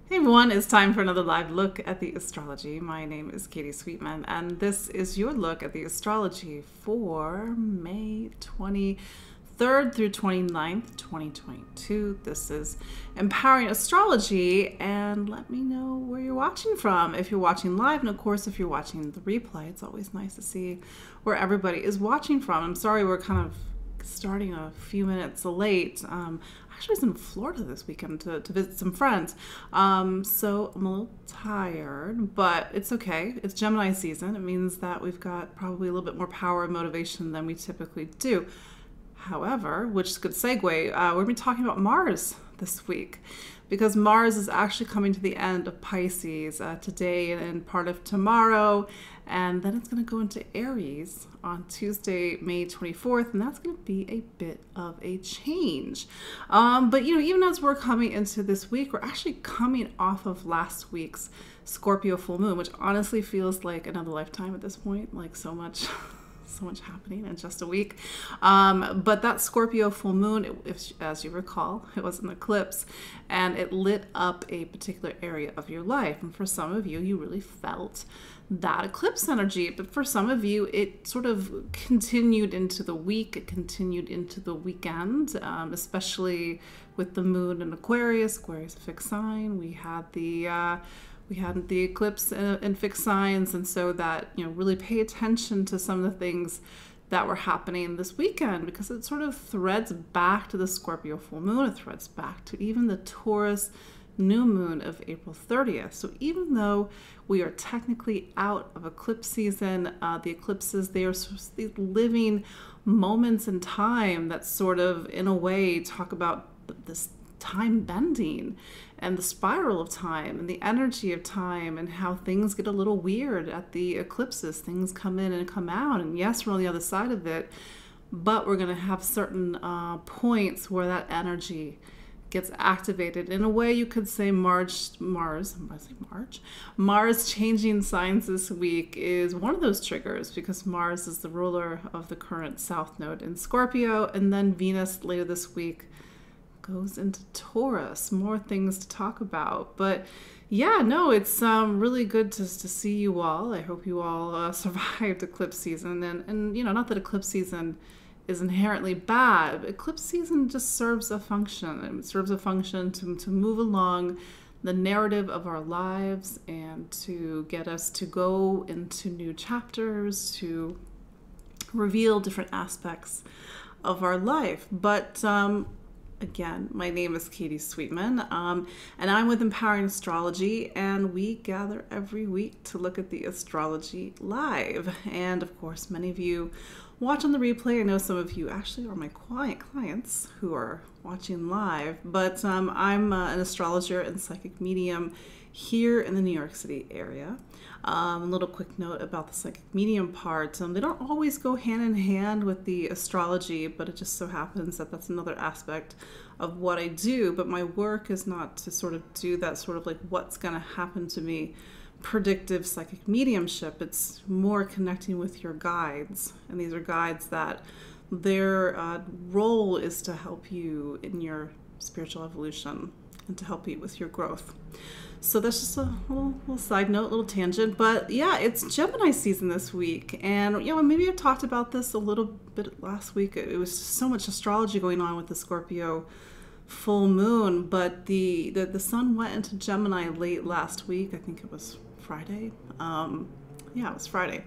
Hey everyone, it's time for another live look at the astrology. My name is Katie Sweetman, and this is your look at the astrology for May 23rd through 29th, 2022. This is Empowering Astrology, and let me know where you're watching from. If you're watching live, and of course, if you're watching the replay, it's always nice to see where everybody is watching from. I'm sorry we're kind of starting a few minutes late. Actually, I was in Florida this weekend to visit some friends. So I'm a little tired, but it's okay. It's Gemini season. It means that we've got probably a little bit more power and motivation than we typically do. However, which is a good segue, we're going to be talking about Mars this week because Mars is actually coming to the end of Pisces today and part of tomorrow, and then it's going to go into Aries on Tuesday, May 24th, and that's going to be a bit of a change. But even as we're coming into this week, we're actually coming off of last week's Scorpio full moon, which honestly feels like another lifetime at this point, like so much happening in just a week. But that Scorpio full moon, as you recall, it was an eclipse, and it lit up a particular area of your life. And for some of you, you really felt that eclipse energy. But for some of you, it sort of continued into the week. It continued into the weekend, especially with the moon in Aquarius. Aquarius, a fixed sign. We had the eclipse in fixed signs, and so that, really pay attention to some of the things that were happening this weekend, because it sort of threads back to the Scorpio full moon. It threads back to even the Taurus new moon of April 30th. So even though we are technically out of eclipse season, the eclipses, they are sort of these living moments in time that sort of, in a way, talk about this time bending and the spiral of time and the energy of time and how things get a little weird at the eclipses. Things come in and come out, and yes, we're on the other side of it, but we're going to have certain points where that energy gets activated. In a way, you could say Mars changing signs this week is one of those triggers, because Mars is the ruler of the current South Node in Scorpio, and then Venus later this week goes into Taurus. More things to talk about. But yeah, no, it's really good to see you all. I hope you all survived eclipse season. And not that eclipse season is inherently bad. Eclipse season just serves a function. It serves a function to move along the narrative of our lives and to get us to go into new chapters, to reveal different aspects of our life. But again, my name is Katie Sweetman, and I'm with Empowering Astrology, and we gather every week to look at the astrology live. And of course, many of you watch on the replay. I know some of you actually are my clients who are watching live, but I'm an astrologer and psychic medium here in the New York City area. A little quick note about the psychic medium part. They don't always go hand in hand with the astrology, but it just so happens that that's another aspect of what I do. But my work is not to sort of do that sort of like what's going to happen to me predictive psychic mediumship. It's more connecting with your guides. And these are guides that their role is to help you in your spiritual evolution and to help you with your growth. So that's just a little side note, little tangent. But yeah, it's Gemini season this week. And maybe I talked about this a little bit last week. It was just so much astrology going on with the Scorpio full moon. But the sun went into Gemini late last week. I think it was Friday. Yeah, it was Friday.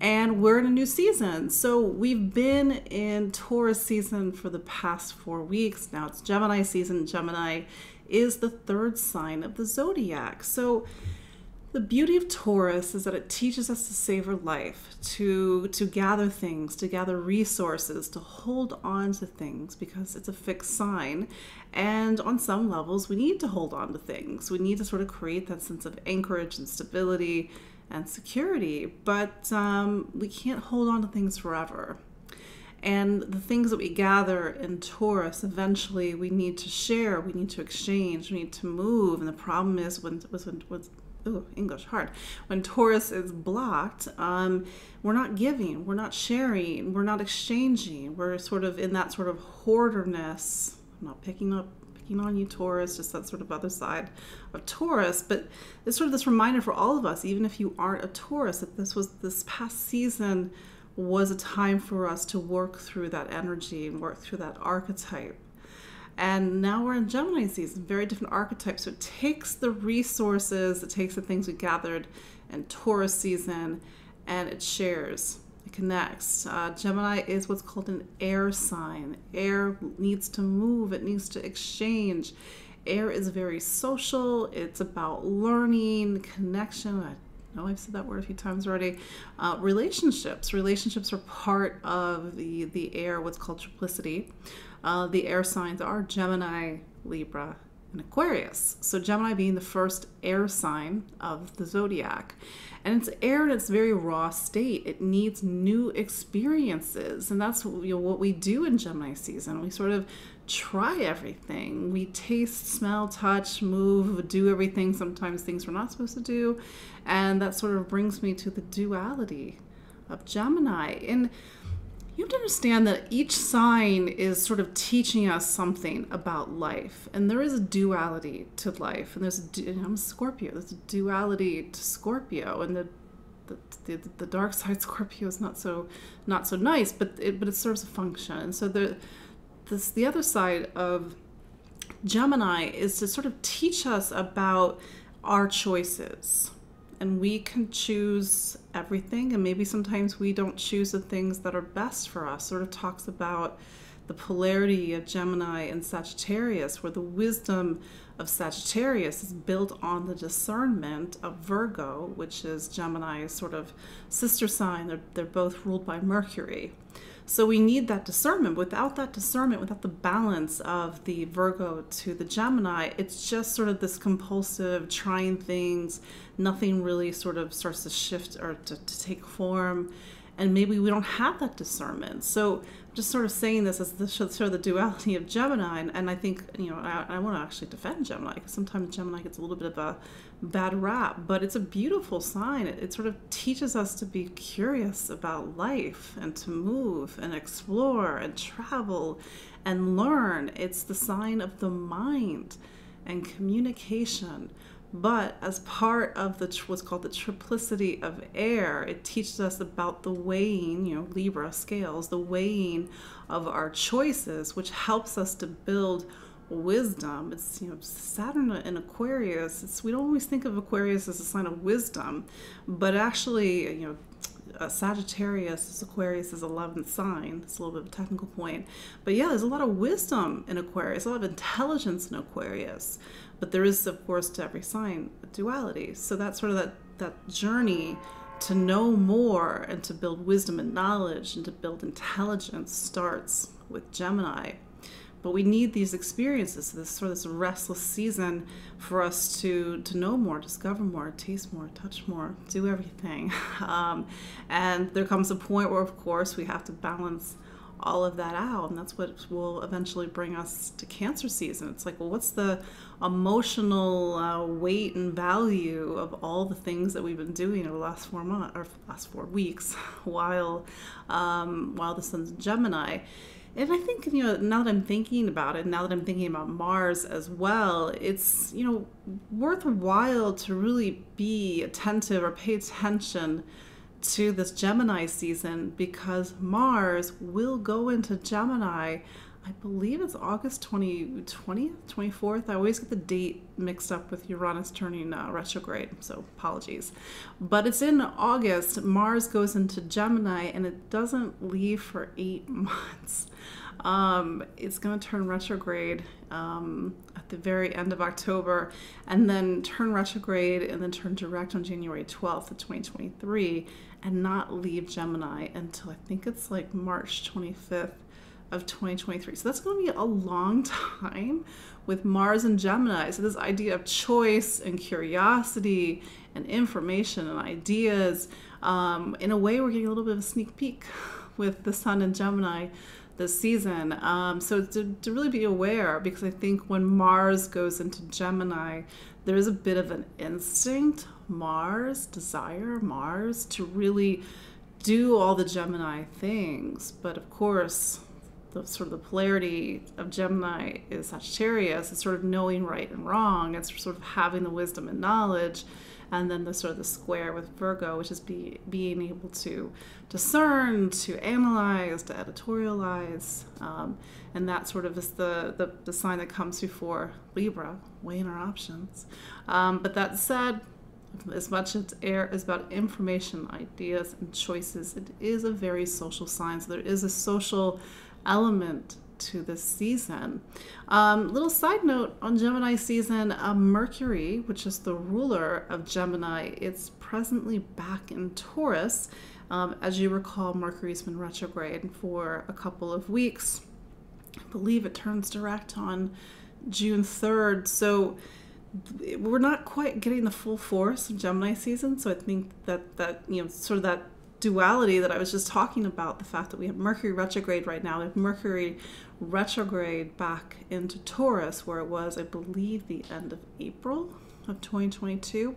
And we're in a new season. So we've been in Taurus season for the past 4 weeks. Now it's Gemini season. Gemini is the third sign of the zodiac. So the beauty of Taurus is that it teaches us to savor life, to gather things, to gather resources, to hold on to things, because it's a fixed sign. And on some levels, we need to hold on to things. We need to sort of create that sense of anchorage and stability and security, but we can't hold on to things forever. And the things that we gather in Taurus, eventually we need to share, we need to exchange, we need to move. And the problem is when Taurus is blocked, we're not giving, we're not sharing, we're not exchanging. We're sort of in that sort of hoarderness. I'm not picking picking on you, Taurus, just that sort of other side of Taurus. But it's sort of this reminder for all of us, even if you aren't a Taurus, that this past season was a time for us to work through that energy and work through that archetype. And now we're in Gemini season, very different archetypes. So it takes the resources, it takes the things we gathered in Taurus season, and it shares, it connects. Gemini is what's called an air sign. Air needs to move, it needs to exchange. Air is very social, it's about learning, connection. I know I've said that word a few times already. Relationships are part of the air, what's called triplicity. The air signs are Gemini, Libra, and Aquarius. So Gemini being the first air sign of the zodiac. And it's air in its very raw state. It needs new experiences. And that's what we do in Gemini season. We sort of try everything. We taste, smell, touch, move, do everything. Sometimes things we're not supposed to do. And that sort of brings me to the duality of Gemini. And you have to understand that each sign is sort of teaching us something about life. And there is a duality to life. And I'm a Scorpio. There's a duality to Scorpio. And the dark side Scorpio is not so nice, but it serves a function. And so the other side of Gemini is to sort of teach us about our choices. And we can choose everything, and maybe sometimes we don't choose the things that are best for us. Sort of talks about the polarity of Gemini and Sagittarius, where the wisdom of Sagittarius is built on the discernment of Virgo, which is Gemini's sort of sister sign. They're both ruled by Mercury. So we need that discernment. Without that discernment, without the balance of the Virgo to the Gemini, it's just sort of this compulsive trying things. Nothing really sort of starts to shift or to take form. And maybe we don't have that discernment. So I'm just sort of saying this as sort of the duality of Gemini. And I think, I want to actually defend Gemini, because sometimes Gemini gets a little bit of a bad rap, but it's a beautiful sign. It sort of teaches us to be curious about life and to move and explore and travel and learn. It's the sign of the mind and communication. But as part of what's called the triplicity of air, it teaches us about the weighing, Libra scales, the weighing of our choices, which helps us to build wisdom. It's, Saturn in Aquarius. We don't always think of Aquarius as a sign of wisdom, but actually, Sagittarius is Aquarius's 11th sign. It's a little bit of a technical point. But yeah, there's a lot of wisdom in Aquarius, a lot of intelligence in Aquarius. But there is, of course, to every sign, a duality. So that's sort of that journey to know more and to build wisdom and knowledge and to build intelligence starts with Gemini. But we need these experiences, this restless season for us to know more, discover more, taste more, touch more, do everything. And there comes a point where, of course, we have to balance all of that out. And that's what will eventually bring us to Cancer season. It's like, well, what's the emotional weight and value of all the things that we've been doing over the last 4 months or last 4 weeks while the sun's in Gemini? And I think, now that I'm thinking about it, now that I'm thinking about Mars as well, it's, worthwhile to really be attentive or pay attention to this Gemini season, because Mars will go into Gemini. I believe it's August 20th, 24th. I always get the date mixed up with Uranus turning retrograde, so apologies. But it's in August. Mars goes into Gemini, and it doesn't leave for 8 months. It's going to turn retrograde at the very end of October, and then turn retrograde, and then turn direct on January 12th of 2023, and not leave Gemini until I think it's like March 25th of 2023. So that's going to be a long time with Mars and Gemini. So this idea of choice and curiosity and information and ideas, in a way we're getting a little bit of a sneak peek with the sun in Gemini this season. So to really be aware, because I think when Mars goes into Gemini, there is a bit of an instinct, Mars to really do all the Gemini things. But of course, the sort of the polarity of Gemini is Sagittarius. It's sort of knowing right and wrong. It's sort of having the wisdom and knowledge. And then the sort of the square with Virgo, which is being able to discern, to analyze, to editorialize. And that sort of is the sign that comes before Libra, weighing our options. But that said, as much as air is about information, ideas, and choices, it is a very social sign. So there is a social element to this season. Little side note on Gemini season, Mercury, which is the ruler of Gemini, it's presently back in Taurus. As you recall, Mercury's been retrograde for a couple of weeks. I believe it turns direct on June 3rd. So we're not quite getting the full force of Gemini season. So I think that sort of that duality that I was just talking about, the fact that we have Mercury retrograde right now, we have Mercury retrograde back into Taurus, where it was, I believe, the end of April of 2022.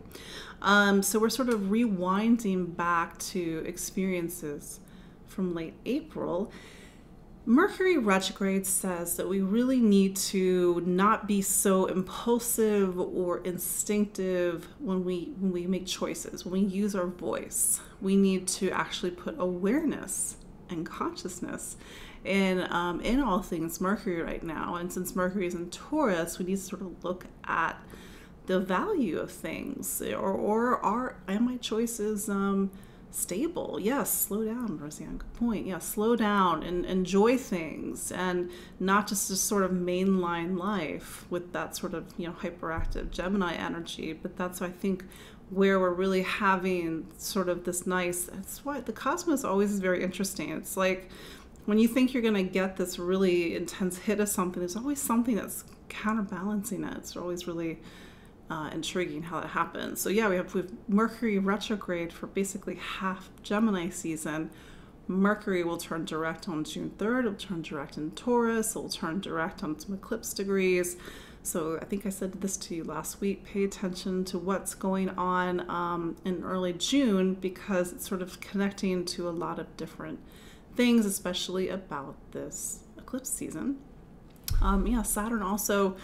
So we're sort of rewinding back to experiences from late April. Mercury retrograde says that we really need to not be so impulsive or instinctive when we make choices, when we use our voice. We need to actually put awareness and consciousness in all things Mercury right now. And since Mercury is in Taurus, we need to sort of look at the value of things, or am my choices stable? Yes, slow down, Roseanne, good point. Yeah, slow down and enjoy things, and not just sort of mainline life with that sort of, hyperactive Gemini energy. But that's, I think, where we're really having sort of this nice, that's why the cosmos always is very interesting. It's like when you think you're going to get this really intense hit of something, there's always something that's counterbalancing it. It's always really intriguing how that happens. So yeah, we have Mercury retrograde for basically half Gemini season. Mercury will turn direct on June 3rd. It'll turn direct in Taurus. It'll turn direct on some eclipse degrees. So I think I said this to you last week. Pay attention to what's going on in early June, because it's sort of connecting to a lot of different things, especially about this eclipse season. Saturn also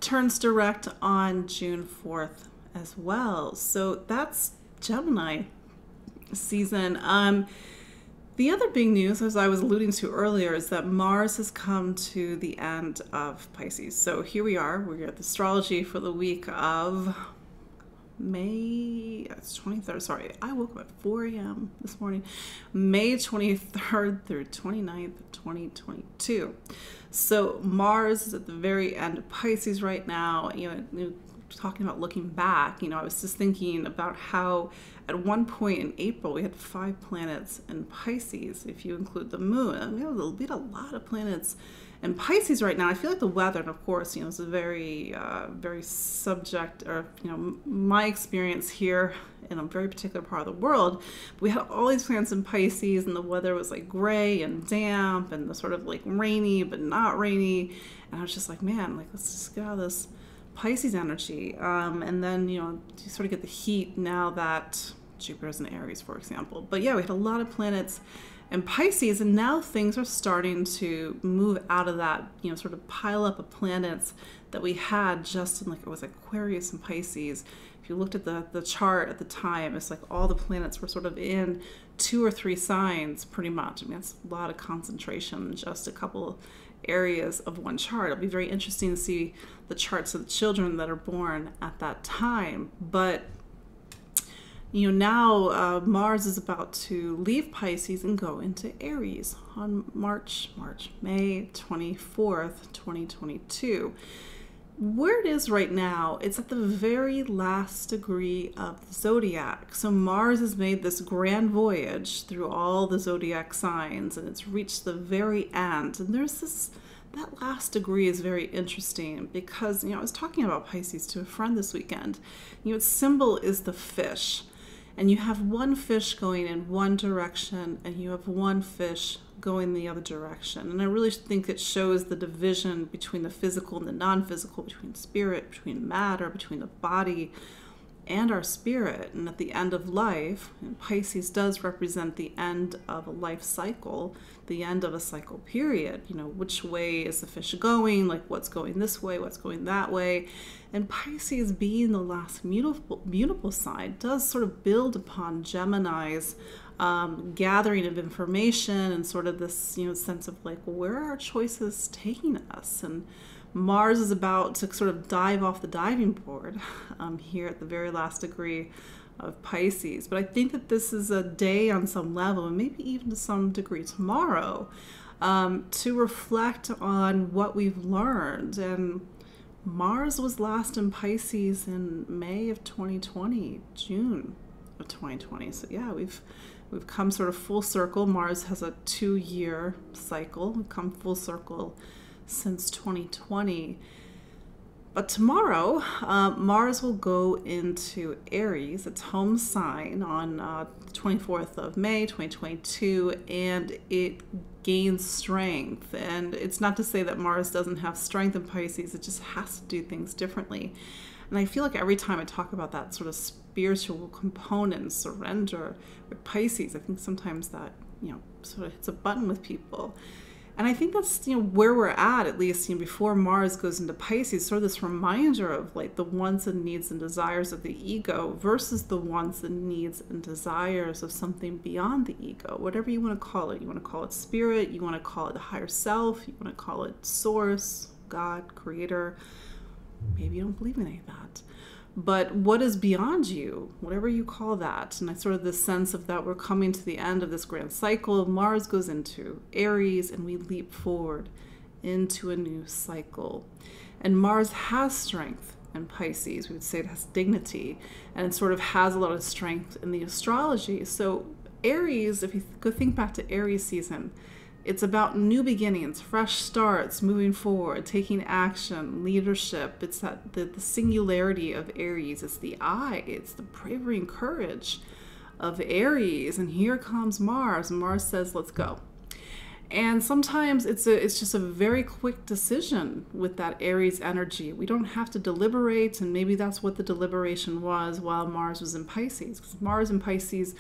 turns direct on June 4th as well. So that's Gemini season. The other big news, as I was alluding to earlier, is that Mars has come to the end of Pisces. So here we are. We're at the astrology for the week of May 23rd. Sorry, I woke up at 4 a.m. this morning. May 23rd through 29th of 2022. So Mars is at the very end of Pisces right now. Talking about looking back, I was just thinking about how at one point in April we had 5 planets in Pisces, if you include the moon. We had a lot of planets in Pisces right now. I feel like the weather, and of course, is a very, very subject, or, my experience here in a very particular part of the world. We had all these planets in Pisces, and the weather was like gray and damp and the sort of like rainy, but not rainy. And I was just like, man, let's just get out of this Pisces energy. And then, you sort of get the heat now that Jupiter's in Aries, for example. But yeah, we had a lot of planets in Pisces, and now things are starting to move out of that, sort of pile up of planets that we had just in, it was Aquarius and Pisces. If you looked at the chart at the time, it's like all the planets were sort of in 2 or 3 signs pretty much. That's a lot of concentration in just a couple areas of one chart. It'll be very interesting to see the charts of the children that are born at that time. But now Mars is about to leave Pisces and go into Aries on May 24th, 2022. Where it is right now, it's at the very last degree of the zodiac. So Mars has made this grand voyage through all the zodiac signs, and it's reached the very end. And there's that last degree is very interesting because, I was talking about Pisces to a friend this weekend. Its symbol is the fish. And you have one fish going in one direction, and you have one fish going the other direction. And I really think it shows the division between the physical and the non-physical, between spirit, between matter, between the body and our spirit. And at the end of life, and Pisces does represent the end of a life cycle, the end of a cycle period. You know, which way is the fish going? Like, what's going this way? What's going that way? And Pisces, being the last mutable sign, does sort of build upon Gemini's gathering of information and sort of this, you know, sense of like, well, where are our choices taking us? And Mars is about to sort of dive off the diving board here at the very last degree of Pisces. But I think that this is a day on some level, and maybe even to some degree tomorrow, to reflect on what we've learned. And Mars was last in Pisces in May of 2020, June of 2020. So yeah, we've come sort of full circle. Mars has a 2-year cycle. We've come full circle since 2020. But tomorrow, Mars will go into Aries, its home sign, on 24th of May, 2022, and it gains strength. And it's not to say that Mars doesn't have strength in Pisces, it just has to do things differently. And I feel like every time I talk about that sort of spiritual component, surrender with Pisces, I think sometimes that, you know, sort of hits a button with people. And I think that's, you know, where we're at least, you know, before Mars goes into Pisces, sort of this reminder of like the wants and needs and desires of the ego versus the wants and needs and desires of something beyond the ego, whatever you want to call it. You want to call it spirit, you want to call it the higher self, you want to call it source, God, creator. Maybe you don't believe in any of that. But what is beyond you, whatever you call that, and I sort of the sense of that we're coming to the end of this grand cycle. Mars goes into Aries and we leap forward into a new cycle. And Mars has strength in Pisces. We would say it has dignity, and it sort of has a lot of strength in the astrology. So Aries, if you go think back to Aries season, it's about new beginnings, fresh starts, moving forward, taking action, leadership. It's that the singularity of Aries. It's the I. It's the bravery and courage of Aries. And here comes Mars. And Mars says, let's go. And sometimes it's just a very quick decision with that Aries energy. We don't have to deliberate, and maybe that's what the deliberation was while Mars was in Pisces. Because Mars in Pisces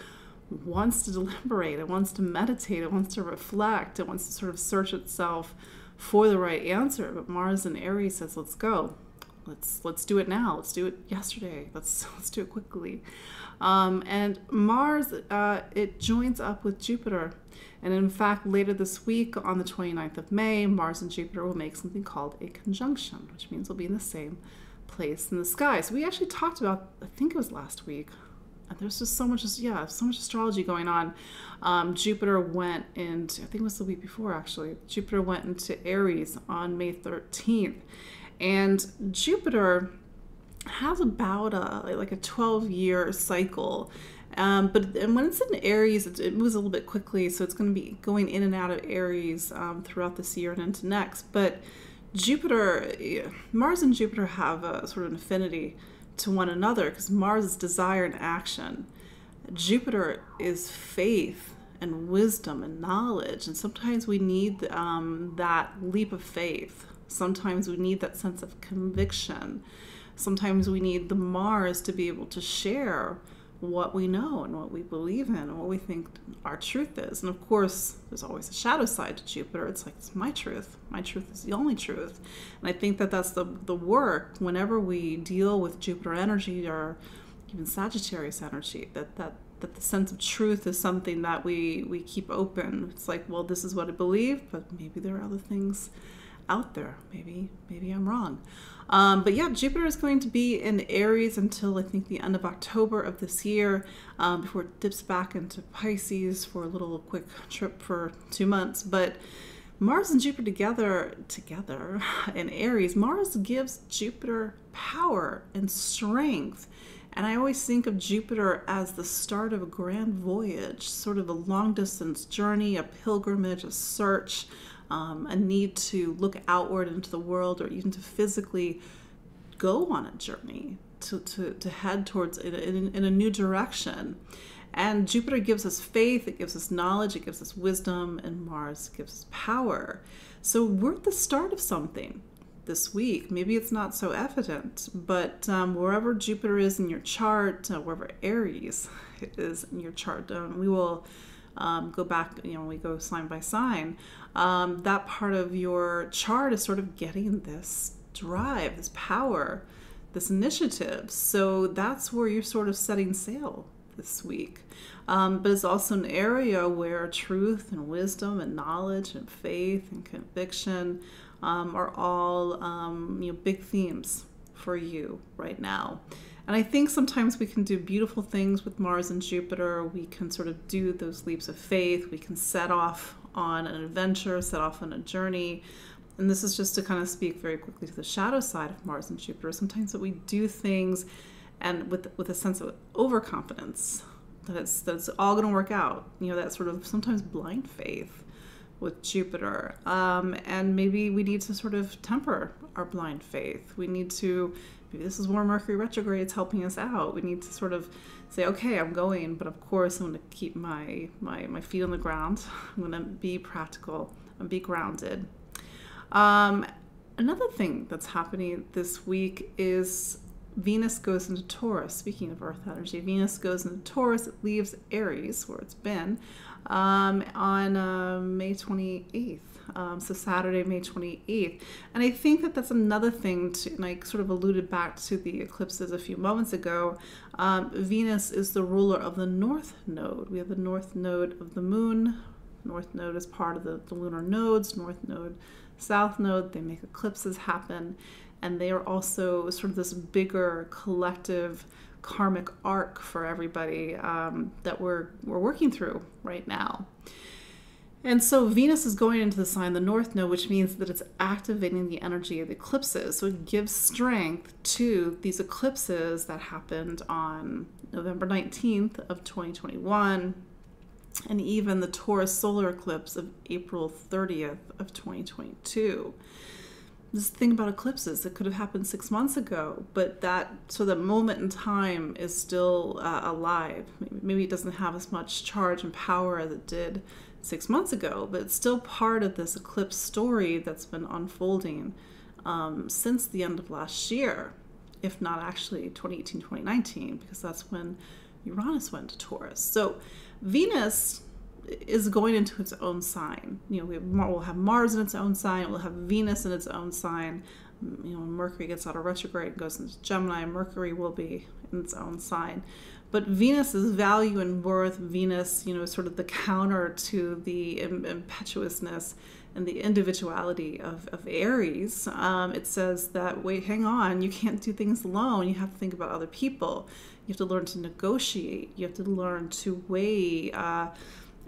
wants to deliberate, it wants to meditate, it wants to reflect, it wants to sort of search itself for the right answer. But Mars in Aries says, let's go. Let's do it now. Let's do it yesterday. Let's do it quickly. And Mars, it joins up with Jupiter. And in fact, later this week on the 29th of May, Mars and Jupiter will make something called a conjunction, which means they'll be in the same place in the sky. So we actually talked about, I think it was last week, there's just so much astrology going on. Jupiter went into, I think it was the week before actually, Jupiter went into Aries on May 13th. And Jupiter has about a 12-year cycle. But when it's in Aries, it moves a little bit quickly, so it's going to be going in and out of Aries throughout this year and into next. But Mars and Jupiter have a sort of an affinity to one another, because Mars is desire and action. Jupiter is faith and wisdom and knowledge, and sometimes we need that leap of faith. Sometimes we need that sense of conviction. Sometimes we need the Mars to be able to share what we know and what we believe in and what we think our truth is. And of course, there's always a shadow side to Jupiter. It's like, it's my truth. My truth is the only truth. And I think that that's the work whenever we deal with Jupiter energy or even Sagittarius energy, that the sense of truth is something that we keep open. It's like, well, this is what I believe, but maybe there are other things out there. Maybe I'm wrong. But yeah, Jupiter is going to be in Aries until I think the end of October of this year, before it dips back into Pisces for a little quick trip for 2 months. But Mars and Jupiter together in Aries, Mars gives Jupiter power and strength. And I always think of Jupiter as the start of a grand voyage, sort of a long distance journey, a pilgrimage, a search, a need to look outward into the world, or even to physically go on a journey, to head towards in a new direction. And Jupiter gives us faith, it gives us knowledge, it gives us wisdom, and Mars gives us power. So we're at the start of something. this week. Maybe it's not so evident, but wherever Jupiter is in your chart, wherever Aries is in your chart, we will go back, we go sign by sign. That part of your chart is sort of getting this drive, this power, this initiative. So that's where you're sort of setting sail this week. But it's also an area where truth and wisdom and knowledge and faith and conviction are all big themes for you right now. And I think sometimes we can do beautiful things with Mars and Jupiter. We can sort of do those leaps of faith. We can set off on an adventure, set off on a journey. And this is just to kind of speak very quickly to the shadow side of Mars and Jupiter. Sometimes that we do things and with a sense of overconfidence that it's all going to work out. That sort of sometimes blind faith with Jupiter. And maybe we need to sort of temper our blind faith. We need to, maybe this is where Mercury retrograde is helping us out. We need to sort of say, okay, I'm going, but of course I'm going to keep my feet on the ground. I'm going to be practical and be grounded. Another thing that's happening this week is Venus goes into Taurus. Speaking of Earth energy, Venus goes into Taurus. It leaves Aries, where it's been, on May 28th. So Saturday, May 28th. And I think that that's another thing to, and I sort of alluded back to the eclipses a few moments ago. Venus is the ruler of the North Node. We have the North Node of the Moon. North Node is part of the lunar nodes. North Node, South Node, they make eclipses happen. And they are also sort of this bigger collective karmic arc for everybody that we're working through right now. And so Venus is going into the sign, the North Node, which means that it's activating the energy of the eclipses. So it gives strength to these eclipses that happened on November 19th of 2021, and even the Taurus solar eclipse of April 30th of 2022. This thing about eclipses, it could have happened 6 months ago, but that moment in time is still alive. Maybe it doesn't have as much charge and power as it did 6 months ago, but it's still part of this eclipse story that's been unfolding since the end of last year, if not actually 2018, 2019, because that's when Uranus went to Taurus. So Venus is going into its own sign. We'll have Mars in its own sign. We'll have Venus in its own sign. When Mercury gets out of retrograde and goes into Gemini, Mercury will be in its own sign. But Venus's value and worth, Venus, is sort of the counter to the impetuousness and the individuality of Aries. It says that, wait, hang on, you can't do things alone. You have to think about other people. You have to learn to negotiate. You have to learn to weigh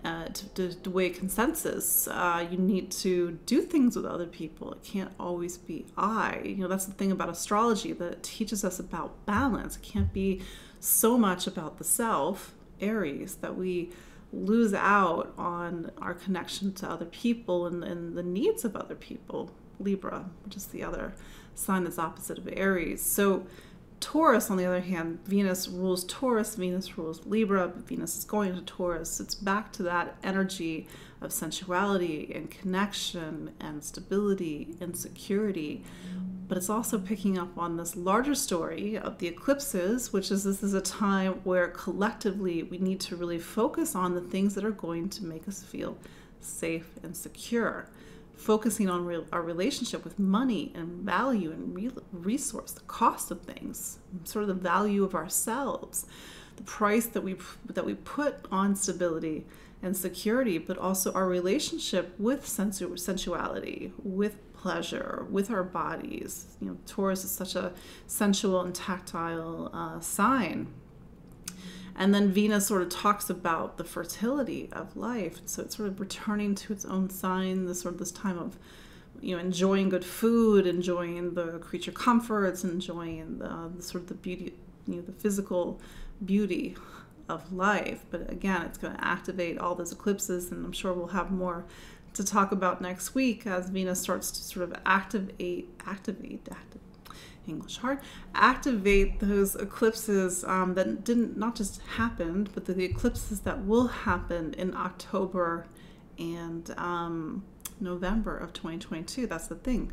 to weigh consensus. You need to do things with other people. It can't always be I. That's the thing about astrology, that it teaches us about balance. It can't be so much about the self, Aries, that we lose out on our connection to other people and the needs of other people, Libra, which is the other sign that's opposite of Aries. So Taurus, on the other hand, Venus rules Taurus, Venus rules Libra, but Venus is going to Taurus. It's back to that energy of sensuality and connection and stability and security. But it's also picking up on this larger story of the eclipses, which is this is a time where collectively we need to really focus on the things that are going to make us feel safe and secure. Focusing on our relationship with money and value and resource, the cost of things, sort of the value of ourselves, the price that we put on stability and security, but also our relationship with sensuality, with pleasure, with our bodies. Taurus is such a sensual and tactile sign. And then Venus sort of talks about the fertility of life. So it's sort of returning to its own sign, this time of, enjoying good food, enjoying the creature comforts, enjoying the beauty, the physical beauty of life. But again, it's going to activate all those eclipses, and I'm sure we'll have more to talk about next week as Venus starts to sort of activate English hard, activate those eclipses that didn't not just happened, but the eclipses that will happen in October and November of 2022. That's the thing.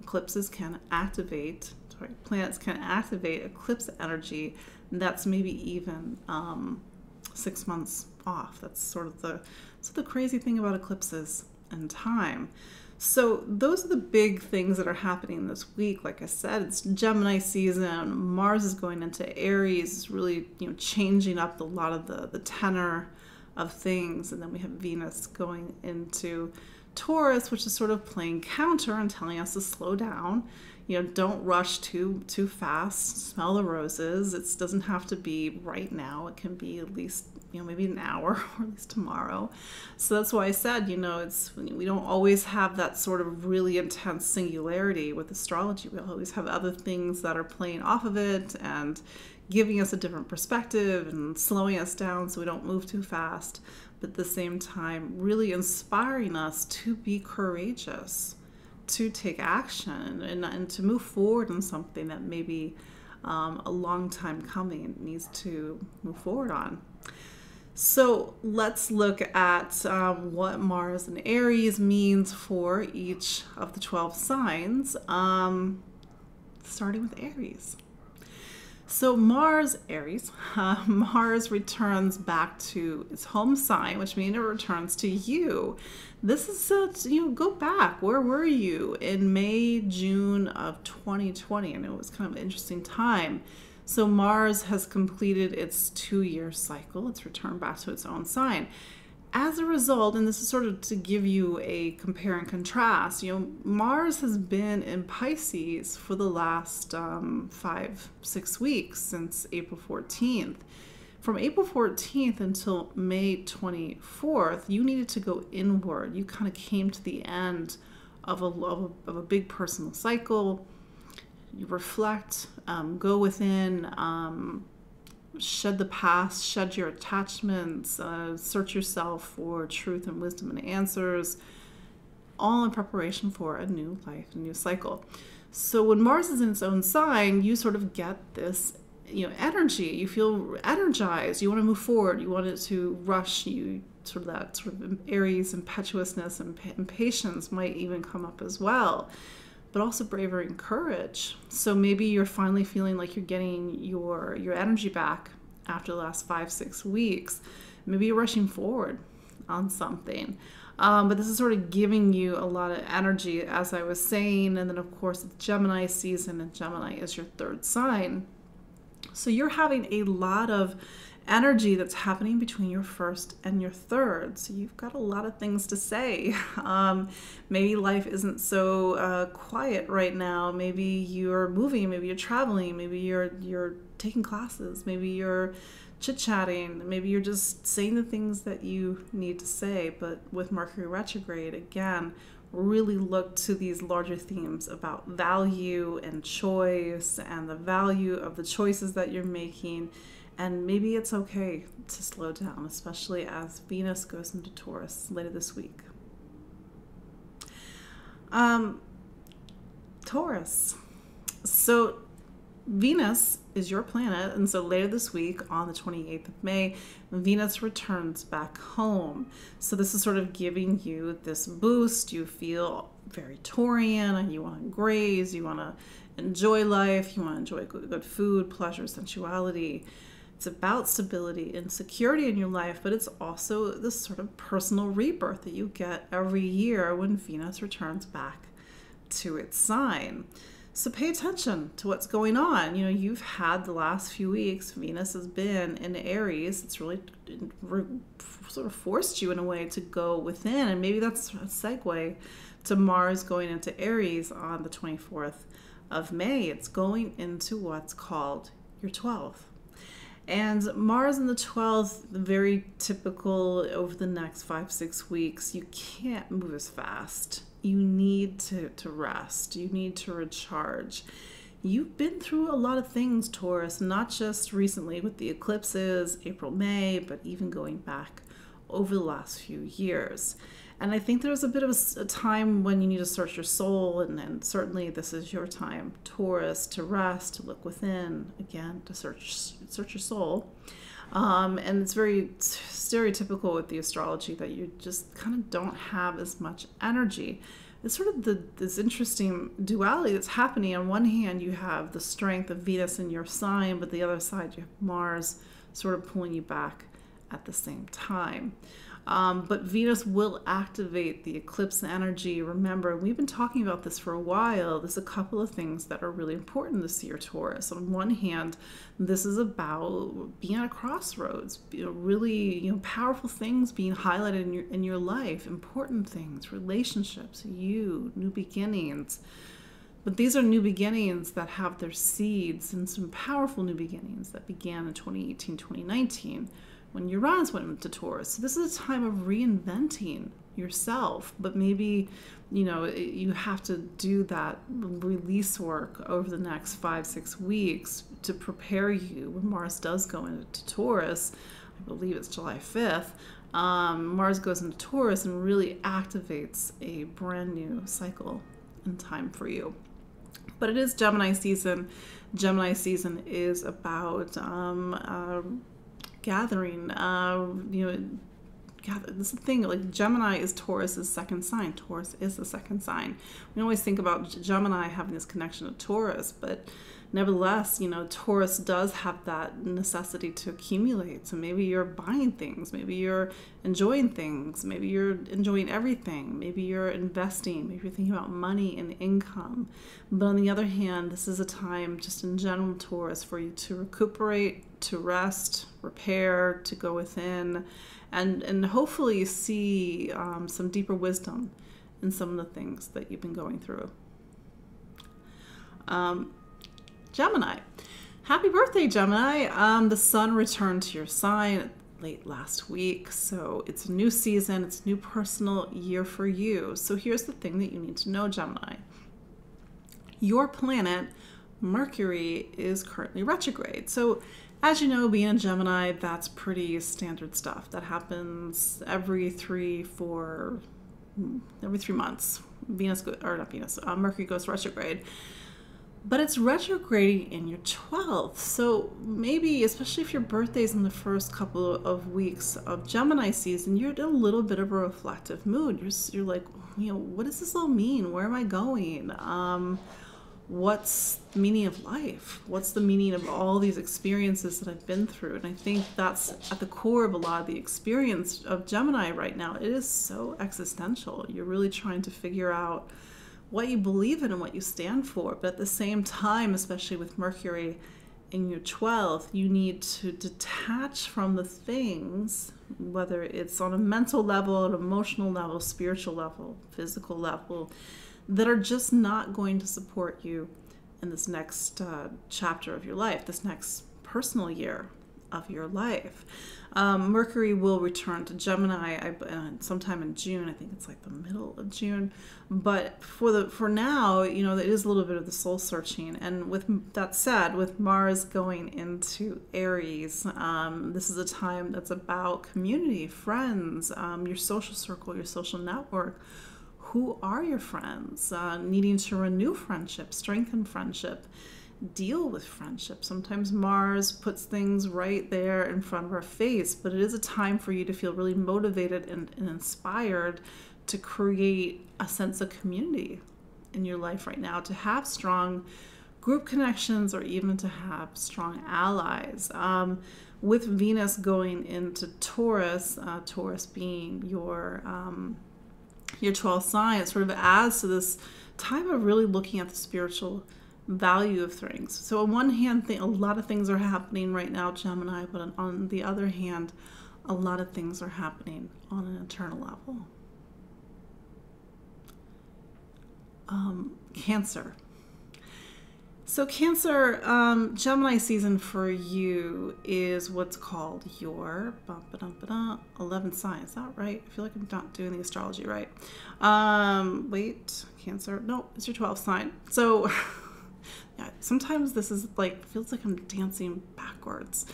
eclipses can activate, planets can activate eclipse energy. And that's maybe even 6 months off. That's sort of the crazy thing about eclipses and time. So those are the big things that are happening this week. Like I said, it's Gemini season. Mars is going into Aries. It's really, changing up a lot of the tenor of things. And then we have Venus going into Taurus, which is sort of playing counter and telling us to slow down. Don't rush too fast. Smell the roses. It doesn't have to be right now. It can be at least, maybe an hour or at least tomorrow. So that's why I said, we don't always have that sort of really intense singularity with astrology. We always have other things that are playing off of it and giving us a different perspective and slowing us down so we don't move too fast. But at the same time, really inspiring us to be courageous, to take action and to move forward in something that maybe a long time coming needs to move forward on. So let's look at what Mars and Aries means for each of the 12 signs, starting with Aries. So Mars, Aries, Mars returns back to its home sign, which means it returns to you. This is, go back. Where were you in May, June of 2020? And it was kind of an interesting time. So Mars has completed its 2-year cycle. It's returned back to its own sign. As a result, and this is sort of to give you a compare and contrast, Mars has been in Pisces for the last 5-6 weeks since April 14th. From April 14th until May 24th, you needed to go inward. You kind of came to the end of a big personal cycle. You reflect, go within, shed the past, shed your attachments, search yourself for truth and wisdom and answers, all in preparation for a new life, a new cycle. So when Mars is in its own sign, you sort of get this, energy. You feel energized. You want to move forward. You want it to rush. You sort of Aries impetuousness and impatience might even come up as well. But also bravery and courage. So maybe you're finally feeling like you're getting your energy back after the last 5-6 weeks. Maybe you're rushing forward on something. But this is sort of giving you a lot of energy, as I was saying. And then, of course, it's Gemini season, and Gemini is your 3rd sign. So you're having a lot of energy that's happening between your 1st and your 3rd. So you've got a lot of things to say. Maybe life isn't so quiet right now. Maybe you're moving, maybe you're traveling, maybe you're taking classes, maybe you're chit-chatting, maybe you're just saying the things that you need to say. But with Mercury retrograde, again, really look to these larger themes about value and choice and the value of the choices that you're making. And maybe it's okay to slow down, especially as Venus goes into Taurus later this week. Taurus. So Venus is your planet, and so later this week on the 28th of May, Venus returns back home. So this is sort of giving you this boost. You feel very Taurian, and you want to graze, you want to enjoy life, you want to enjoy good food, pleasure, sensuality. It's about stability and security in your life, but it's also this sort of personal rebirth that you get every year when Venus returns back to its sign. So pay attention to what's going on. You've had the last few weeks, Venus has been in Aries. It's really sort of forced you in a way to go within, and maybe that's a segue to Mars going into Aries on the 24th of May. It's going into what's called your 12th. And Mars in the 12th, very typical over the next 5-6 weeks. You can't move as fast. You need to rest. You need to recharge. You've been through a lot of things, Taurus, not just recently with the eclipses, April, May, but even going back over the last few years. And I think there's a bit of a time when you need to search your soul, and certainly this is your time, Taurus, to rest, to look within, again, to search your soul. And it's very stereotypical with the astrology that you just kind of don't have as much energy. it's sort of this interesting duality that's happening. On one hand, you have the strength of Venus in your sign, but the other side, you have Mars sort of pulling you back at the same time. But Venus will activate the eclipse energy. Remember, we've been talking about this for a while. There's a couple of things that are really important this year, Taurus. On one hand, this is about being at a crossroads, really, powerful things being highlighted in your life, important things, relationships, new beginnings. But these are new beginnings that have their seeds in some powerful new beginnings that began in 2018, 2019. When Uranus went into Taurus. So this is a time of reinventing yourself, but maybe, you have to do that release work over the next 5-6 weeks to prepare you when Mars does go into Taurus. I believe it's July 5th. Mars goes into Taurus and really activates a brand new cycle and time for you. But it is Gemini season. Gemini season is about gathering, this is the thing, like Gemini is Taurus's second sign. Taurus is the second sign. We always think about Gemini having this connection to Taurus, but nevertheless, Taurus does have that necessity to accumulate. So maybe you're buying things, maybe you're enjoying things, maybe you're enjoying everything, maybe you're investing, maybe you're thinking about money and income. But on the other hand, this is a time just in general, Taurus, for you to recuperate, to rest, repair, to go within, and hopefully see some deeper wisdom in some of the things that you've been going through. Gemini. Happy birthday, Gemini. The sun returned to your sign late last week, so it's a new season, it's a new personal year for you. So here's the thing that you need to know, Gemini. Your planet, Mercury, is currently retrograde. So as you know, being a Gemini, that's pretty standard stuff. That happens every 3 months. Mercury goes retrograde. But it's retrograding in your 12th. So maybe, especially if your birthday's in the first couple of weeks of Gemini season, you're in a little bit of a reflective mood. You're like, what does this all mean? Where am I going? What's the meaning of life? What's the meaning of all these experiences that I've been through? And I think that's at the core of a lot of the experience of Gemini right now. It is so existential. You're really trying to figure out what you believe in and what you stand for. But at the same time, especially with Mercury in your 12th, you need to detach from the things, whether it's on a mental level, an emotional level, spiritual level, physical level, that are just not going to support you in this next chapter of your life, this next personal year of your life. Mercury will return to Gemini sometime in June. I think it's like the middle of June. But for now, it is a little bit of the soul searching. And with that said, with Mars going into Aries, this is a time that's about community, friends, your social circle, your social network. Who are your friends? Needing to renew friendship, strengthen friendship, deal with friendship. Sometimes Mars puts things right there in front of our face, but it is a time for you to feel really motivated and inspired to create a sense of community in your life right now, to have strong group connections or even to have strong allies. With Venus going into Taurus, Taurus being your 12th sign, it sort of adds to this time of really looking at the spiritual value of things. So on one hand, a lot of things are happening right now, Gemini, but on the other hand, a lot of things are happening on an internal level. Cancer. So Cancer, Gemini season for you is what's called your 11th sign. Is that right? I feel like I'm not doing the astrology right. Wait, Cancer. No, it's your 12th sign. So yeah, sometimes this is feels like I'm dancing backwards.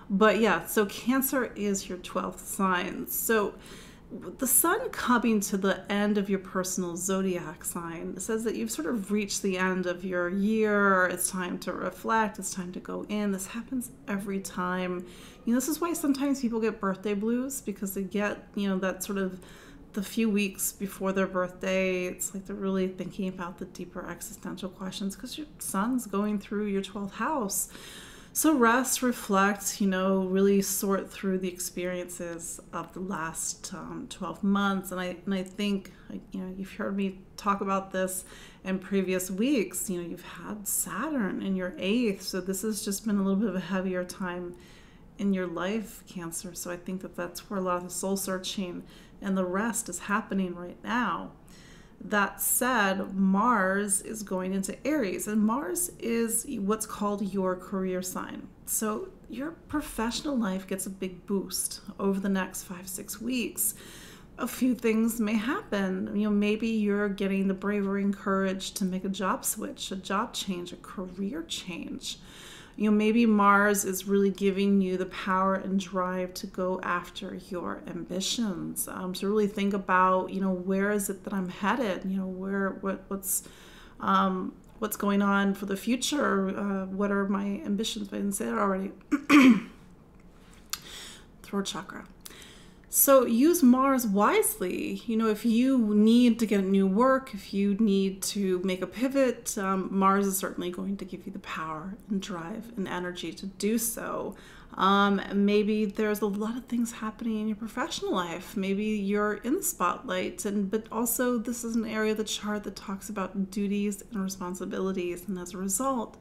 But yeah, so Cancer is your 12th sign. So the sun coming to the end of your personal zodiac sign says that you've sort of reached the end of your year. It's time to reflect. It's time to go in. This happens every time. This is why sometimes people get birthday blues, because they get, that sort of the few weeks before their birthday, it's like they're really thinking about the deeper existential questions because your sun's going through your 12th house. So rest, reflect, really sort through the experiences of the last 12 months. And I think, you've heard me talk about this in previous weeks. You've had Saturn in your 8th. So this has just been a little bit of a heavier time in your life, Cancer. So I think that that's where a lot of the soul searching and the rest is happening right now. That said, Mars is going into Aries, and Mars is what's called your career sign. So your professional life gets a big boost over the next 5-6 weeks. A few things may happen. Maybe you're getting the bravery and courage to make a job switch, a job change, a career change. Maybe Mars is really giving you the power and drive to go after your ambitions. So really think about, where is it that I'm headed? What's going on for the future? What are my ambitions? I didn't say it already. Throat chakra. So use Mars wisely. If you need to get new work, if you need to make a pivot, Mars is certainly going to give you the power and drive and energy to do so. Maybe there's a lot of things happening in your professional life. Maybe you're in the spotlight, but also this is an area of the chart that talks about duties and responsibilities. And as a result,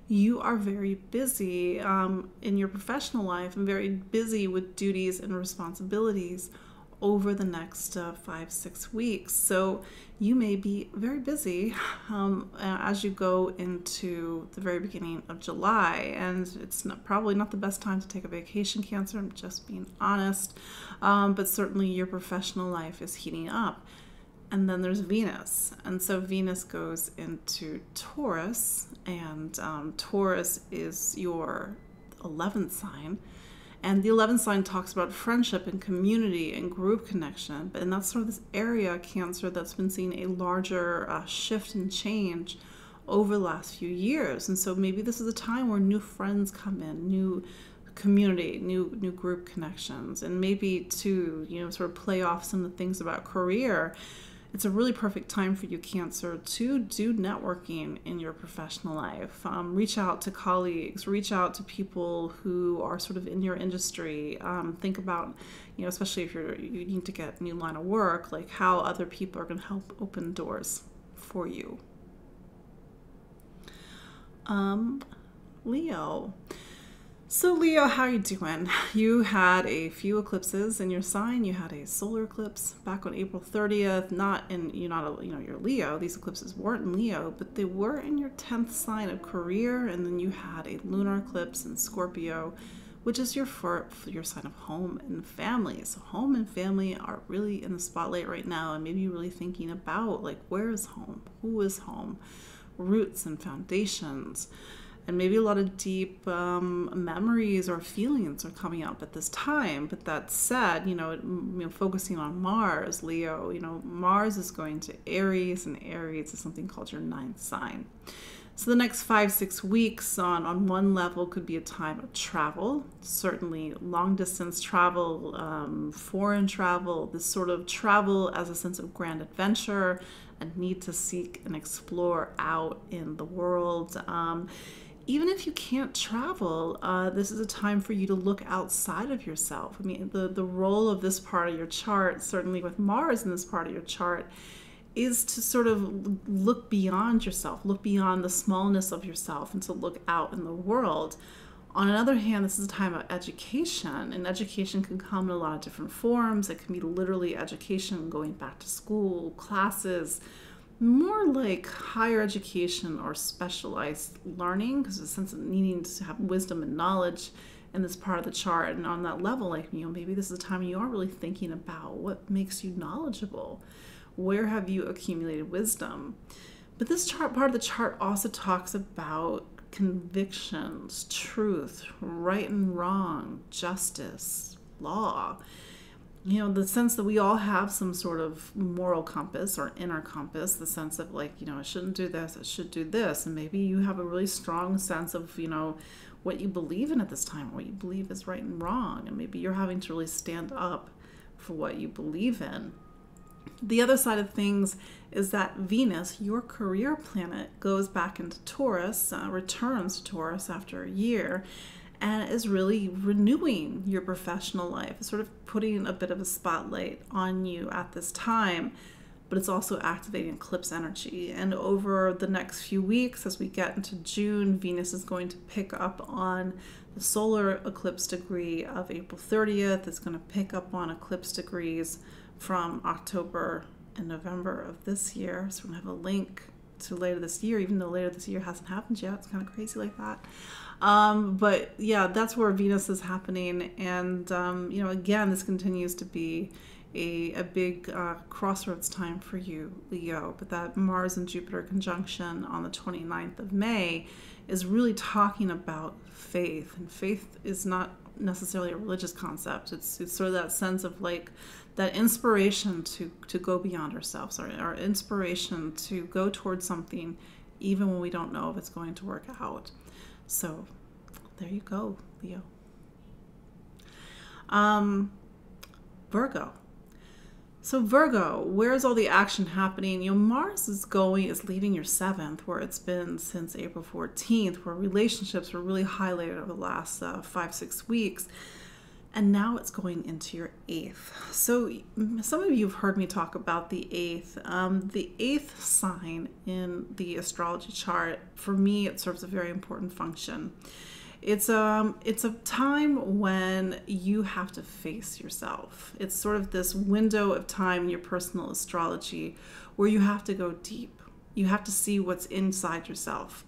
you are very busy in your professional life and very busy with duties and responsibilities over the next 5-6 weeks. So you may be very busy as you go into the very beginning of July. And it's probably not the best time to take a vacation, Cancer. I'm just being honest. But certainly your professional life is heating up. And then there's Venus. And so Venus goes into Taurus, and Taurus is your 11th sign. And the 11th sign talks about friendship and community and group connection. And that's sort of this area, Cancer, that's been seeing a larger shift and change over the last few years. And so maybe this is a time where new friends come in, new community, new group connections, and maybe to, sort of play off some of the things about career. It's a really perfect time for you, Cancer, to do networking in your professional life. Reach out to colleagues, reach out to people who are sort of in your industry. Think about, especially if you need to get a new line of work, like how other people are going to help open doors for you. Leo. So Leo, how are you doing? You had a few eclipses in your sign. You had a solar eclipse back on April 30th. You're Leo. These eclipses weren't in Leo, but they were in your 10th sign of career. And then you had a lunar eclipse in Scorpio, which is your sign of home and family. So home and family are really in the spotlight right now. And maybe you're really thinking about, like, where is home? Who is home? Roots and foundations. And maybe a lot of deep memories or feelings are coming up at this time. But that said, focusing on Mars, Leo, Mars is going to Aries, and Aries is something called your 9th sign. So the next 5-6 weeks on one level could be a time of travel, certainly long distance travel, foreign travel, this sort of travel as a sense of grand adventure, a need to seek and explore out in the world. Even if you can't travel, this is a time for you to look outside of yourself. I mean, the role of this part of your chart, certainly with Mars in this part of your chart, is to sort of look beyond yourself, look beyond the smallness of yourself, and to look out in the world. On the other hand, this is a time of education, and education can come in a lot of different forms. It can be literally education, going back to school, classes, more like higher education or specialized learning, because there's a sense of needing to have wisdom and knowledge in this part of the chart. And on that level, maybe this is a time you are really thinking about what makes you knowledgeable. Where have you accumulated wisdom? But this part of the chart also talks about convictions, truth, right and wrong, justice, law. The sense that we all have some sort of moral compass or inner compass, the sense of I shouldn't do this, I should do this. And maybe you have a really strong sense of, what you believe in at this time, what you believe is right and wrong. And maybe you're having to really stand up for what you believe in. The other side of things is that Venus, your career planet, goes back into Taurus, returns to Taurus after a year, and is really renewing your professional life. It's sort of putting a bit of a spotlight on you at this time, but it's also activating eclipse energy. And over the next few weeks, as we get into June, Venus is going to pick up on the solar eclipse degree of April 30th. It's going to pick up on eclipse degrees from October and November of this year. So we're going to have a link to later this year, even though later this year hasn't happened yet. It's kind of crazy like that. But yeah, that's where Venus is happening. And, you know, again, this continues to be a big crossroads time for you, Leo. But that Mars and Jupiter conjunction on the 29th of May is really talking about faith. And faith is not necessarily a religious concept. It's sort of that sense of like that inspiration to go beyond ourselves, or our inspiration to go towards something even when we don't know if it's going to work out. So there you go, Leo. Virgo. So Virgo, where's all the action happening? You know, Mars is leaving your 7th, where it's been since April 14th, where relationships were really highlighted over the last 5-6 weeks. And now it's going into your 8th. So some of you have heard me talk about the 8th. The 8th sign in the astrology chart, for me, it serves a very important function. It's a time when you have to face yourself. It's sort of this window of time in your personal astrology where you have to go deep. You have to see what's inside yourself.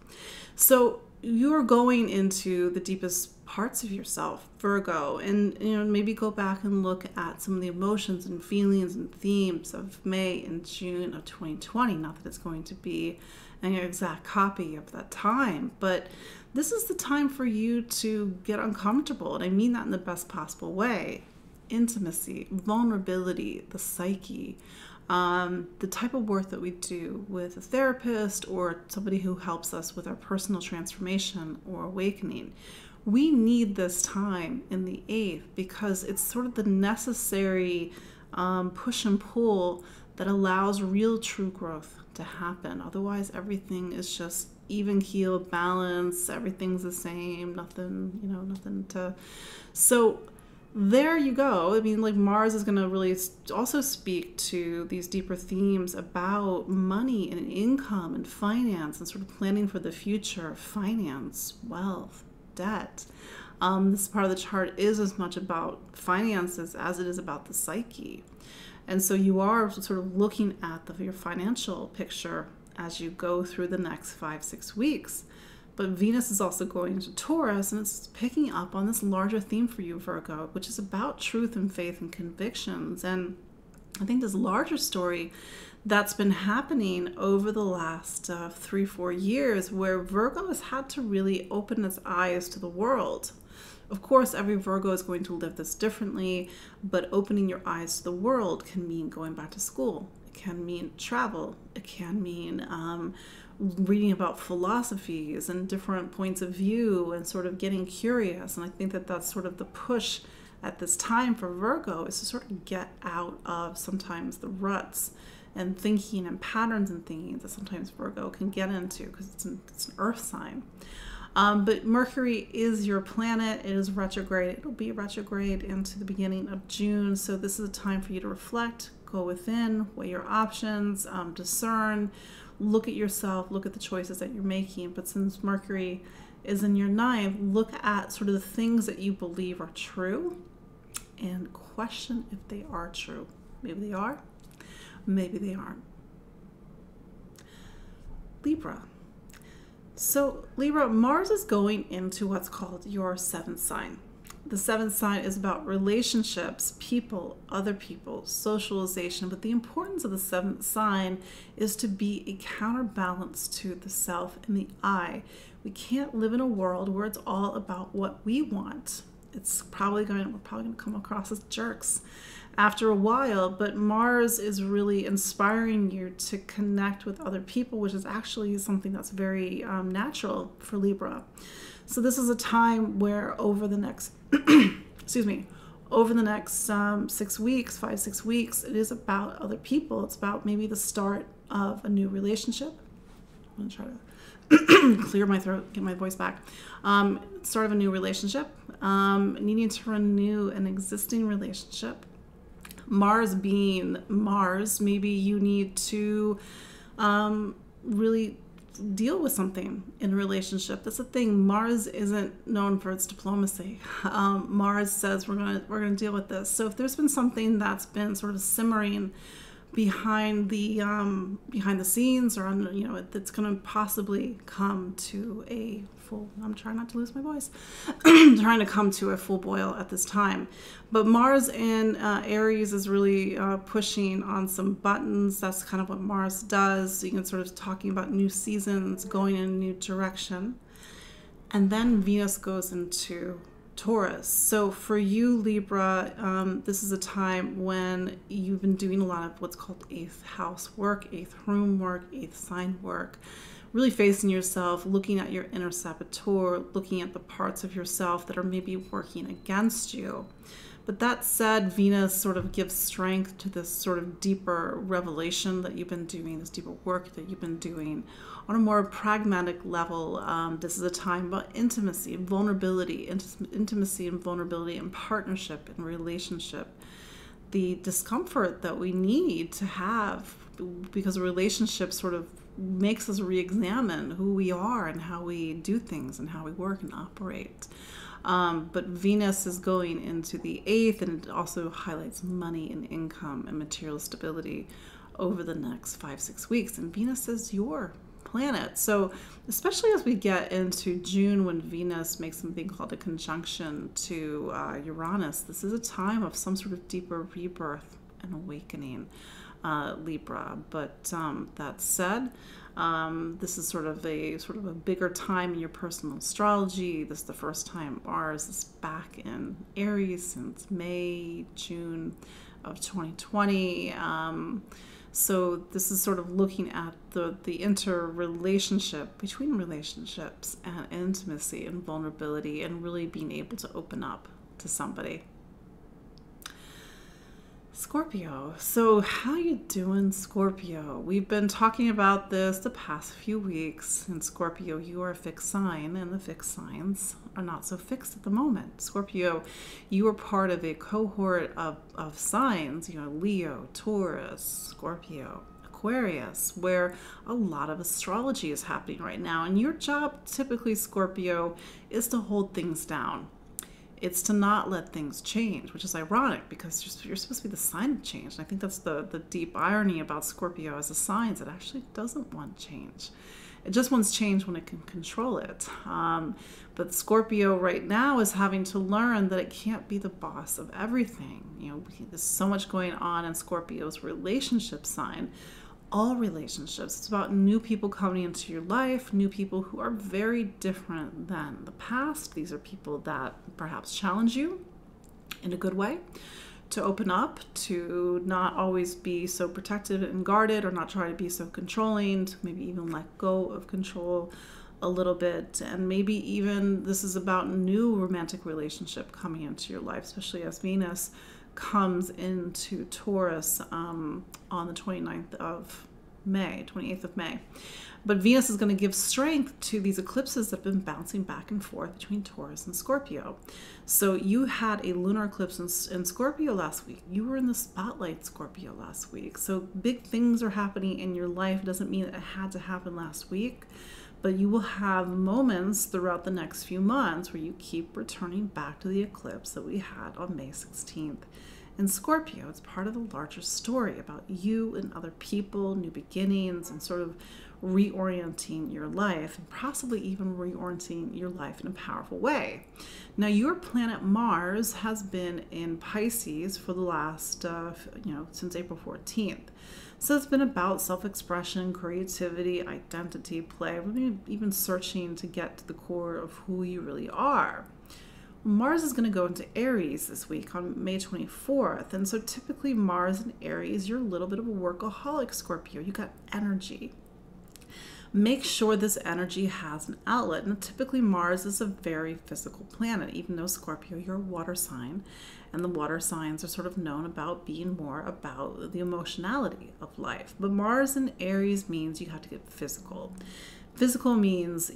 So you're going into the deepest parts of yourself, Virgo, and you know, maybe go back and look at some of the emotions and feelings and themes of May and June of 2020. Not that it's going to be an exact copy of that time, but this is the time for you to get uncomfortable, and I mean that in the best possible way. Intimacy, vulnerability, the psyche, the type of work that we do with a therapist or somebody who helps us with our personal transformation or awakening. We need this time in the 8th because it's sort of the necessary push and pull that allows real true growth to happen. Otherwise, everything is just even keel, balance, everything's the same, nothing, you know, nothing to... So there you go. I mean, like Mars is going to really also speak to these deeper themes about money and income and finance and sort of planning for the future, finance, wealth, debt. This part of the chart is as much about finances as it is about the psyche. And so you are sort of looking at your financial picture as you go through the next 5-6 weeks. But Venus is also going into Taurus, and it's picking up on this larger theme for you, Virgo, which is about truth and faith and convictions. And I think this larger story that's been happening over the last 3-4 years, where Virgo has had to really open its eyes to the world. Of course, every Virgo is going to live this differently, but opening your eyes to the world can mean going back to school. It can mean travel. It can mean reading about philosophies and different points of view and sort of getting curious. And I think that that's sort of the push at this time for Virgo, is to sort of get out of sometimes the ruts and thinking and patterns and thinking that sometimes Virgo can get into because it's an earth sign. But Mercury is your planet. It is retrograde. It'll be retrograde into the beginning of June. So this is a time for you to reflect, go within, weigh your options, discern, look at yourself, look at the choices that you're making. But since Mercury is in your 9th, look at sort of the things that you believe are true and question if they are true. Maybe they are, maybe they aren't. Libra. So Libra, Mars is going into what's called your 7th sign. The 7th sign is about relationships, people, other people, socialization. But the importance of the 7th sign is to be a counterbalance to the self and the I. We can't live in a world where it's all about what we want. We're probably going to come across as jerks after a while, but Mars is really inspiring you to connect with other people, which is actually something that's very natural for Libra. So this is a time where over the next, over the next 6 weeks, 5-6 weeks, it is about other people. It's about maybe the start of a new relationship. I'm going to try to clear my throat, get my voice back. Start of a new relationship, needing to renew an existing relationship. Mars being Mars, maybe you need to really deal with something in a relationship. That's the thing. Mars isn't known for its diplomacy. Mars says we're gonna deal with this. So if there's been something that's been sort of simmering behind the scenes, or that's going to possibly come to a full, I'm trying not to lose my voice, trying to come to a full boil at this time. But Mars in Aries is really pushing on some buttons. That's kind of what Mars does. So you can sort of talking about new seasons, going in a new direction. And then Venus goes into Taurus. So for you, Libra, this is a time when you've been doing a lot of what's called 8th house work, 8th room work, 8th sign work, really facing yourself, looking at your inner saboteur, looking at the parts of yourself that are maybe working against you. But that said, Venus sort of gives strength to this sort of deeper revelation that you've been doing, this deeper work that you've been doing on a more pragmatic level. This is a time about intimacy, vulnerability, intimacy and vulnerability and partnership and relationship. The discomfort that we need to have, because a relationship sort of makes us re-examine who we are and how we do things and how we work and operate. But Venus is going into the 8th, and it also highlights money and income and material stability over the next 5-6 weeks. And Venus is your planet. So especially as we get into June, when Venus makes something called a conjunction to Uranus, this is a time of some sort of deeper rebirth and awakening, Libra. But that said, this is sort of a bigger time in your personal astrology. This is the first time Mars is back in Aries since May, June of 2020. So this is sort of looking at the interrelationship between relationships and intimacy and vulnerability, and really being able to open up to somebody. Scorpio. So how you doing, Scorpio? We've been talking about this the past few weeks. In Scorpio, you are a fixed sign, and the fixed signs are not so fixed at the moment. Scorpio, you are part of a cohort of signs, Leo, Taurus, Scorpio, Aquarius, where a lot of astrology is happening right now. And your job, typically, Scorpio, is to hold things down. It's to not let things change, which is ironic because you're supposed to be the sign of change. And I think that's the deep irony about Scorpio as a sign. It actually doesn't want change. It just wants change when it can control it. But Scorpio right now is having to learn that it can't be the boss of everything. There's so much going on in Scorpio's relationship sign. All relationships. It's about new people coming into your life, new people who are very different than the past. These are people that perhaps challenge you in a good way, to open up, to not always be so protected and guarded, or not try to be so controlling, to maybe even let go of control a little bit. And maybe even this is about new romantic relationship coming into your life, especially as Venus comes into Taurus on the 28th of May. But Venus is going to give strength to these eclipses that have been bouncing back and forth between Taurus and Scorpio. So you had a lunar eclipse in Scorpio last week. You were in the spotlight, Scorpio, last week. So big things are happening in your life. It doesn't mean that it had to happen last week, but you will have moments throughout the next few months where you keep returning back to the eclipse that we had on May 16th. In Scorpio, it's part of the larger story about you and other people, new beginnings, and sort of reorienting your life, and possibly even reorienting your life in a powerful way. Now, your planet Mars has been in Pisces for the last, since April 14th. So it's been about self-expression, creativity, identity, play, really even searching to get to the core of who you really are. Mars is going to go into Aries this week on May 24th. And so typically Mars in Aries, you're a little bit of a workaholic, Scorpio. You got energy. make sure this energy has an outlet. And typically Mars is a very physical planet, even though Scorpio, you're a water sign, and the water signs are sort of known about being more about the emotionality of life. But Mars in Aries means you have to get physical. Physical means,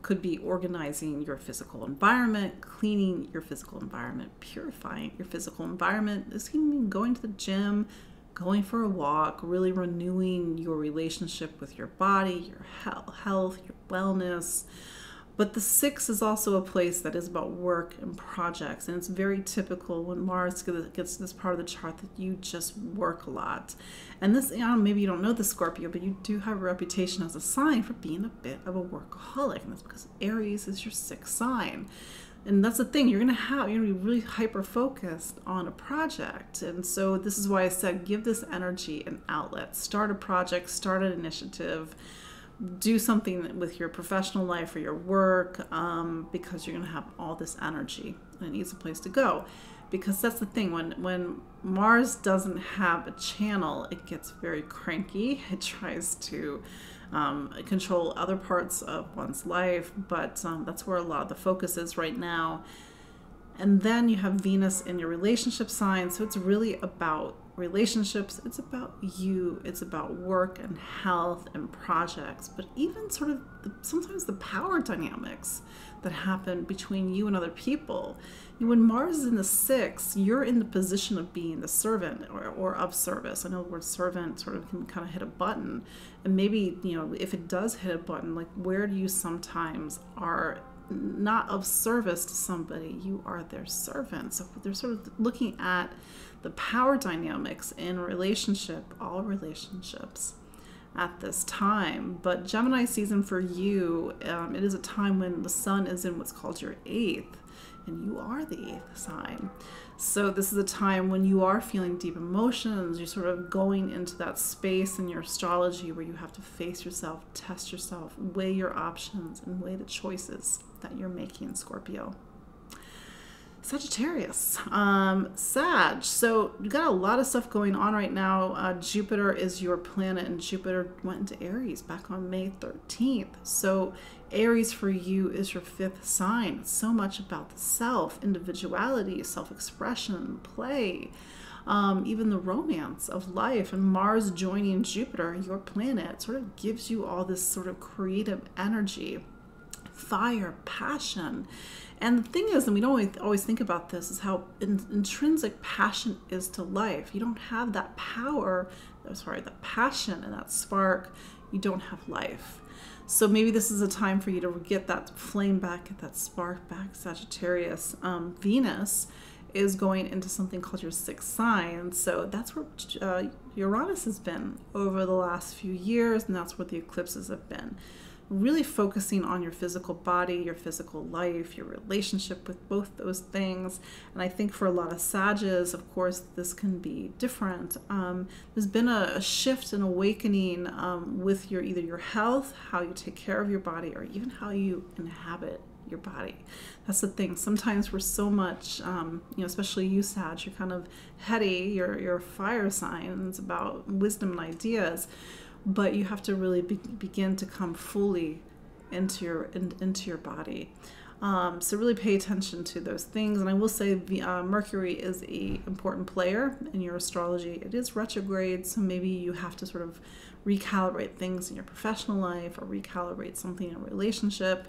could be organizing your physical environment, cleaning your physical environment, purifying your physical environment. This can mean going to the gym, going for a walk, really renewing your relationship with your body, your health, your wellness. But the 6 is also a place that is about work and projects. And it's very typical when Mars gets to this part of the chart that you just work a lot. And this, maybe you don't know the Scorpio, but you do have a reputation as a sign for being a bit of a workaholic. And that's because Aries is your 6th sign. And that's the thing, you're going to be really hyper-focused on a project. And so this is why I said, give this energy an outlet. Start a project, start an initiative, do something with your professional life or your work, because you're going to have all this energy and it needs a place to go. Because that's the thing, when Mars doesn't have a channel, it gets very cranky. It tries to control other parts of one's life, but that's where a lot of the focus is right now. And then you have Venus in your relationship sign, so it's really about relationships, it's about you, it's about work and health and projects, but even sort of sometimes the power dynamics that happen between you and other people. When Mars is in the 6, you're in the position of being the servant or of service. I know the word servant sort of can kind of hit a button, and maybe, if it does hit a button, like where do you sometimes are not of service to somebody, you are their servant. So they're sort of looking at the power dynamics in all relationships at this time. But Gemini season for you, it is a time when the sun is in what's called your 8th, and you are the 8th sign. So this is a time when you are feeling deep emotions. You're sort of going into that space in your astrology where you have to face yourself, test yourself, weigh your options, and weigh the choices that you're making, Scorpio. Sagittarius, Sag. So you got a lot of stuff going on right now. Jupiter is your planet, and Jupiter went into Aries back on May 13th. So Aries for you is your 5th sign. It's so much about the self, individuality, self-expression, play, even the romance of life. And Mars joining Jupiter, your planet, sort of gives you all this sort of creative energy, fire, passion. And the thing is, and we don't always think about this, is how intrinsic passion is to life. You don't have that that passion and that spark, you don't have life. So maybe this is a time for you to get that flame back, get that spark back, Sagittarius. Venus is going into something called your 6th sign. So that's where Uranus has been over the last few years, and that's where the eclipses have been. Really focusing on your physical body, your physical life, your relationship with both those things. And I think for a lot of Sages, of course, this can be different. There's been a shift and awakening with either your health, how you take care of your body, or even how you inhabit your body. That's the thing. Sometimes we're so much, especially you, Sag, you're kind of heady, you're a fire sign, and it's about wisdom and ideas. But you have to really begin to come fully into your body. So really pay attention to those things. And I will say Mercury is an important player in your astrology. It is retrograde, so maybe you have to sort of recalibrate things in your professional life or recalibrate something in a relationship.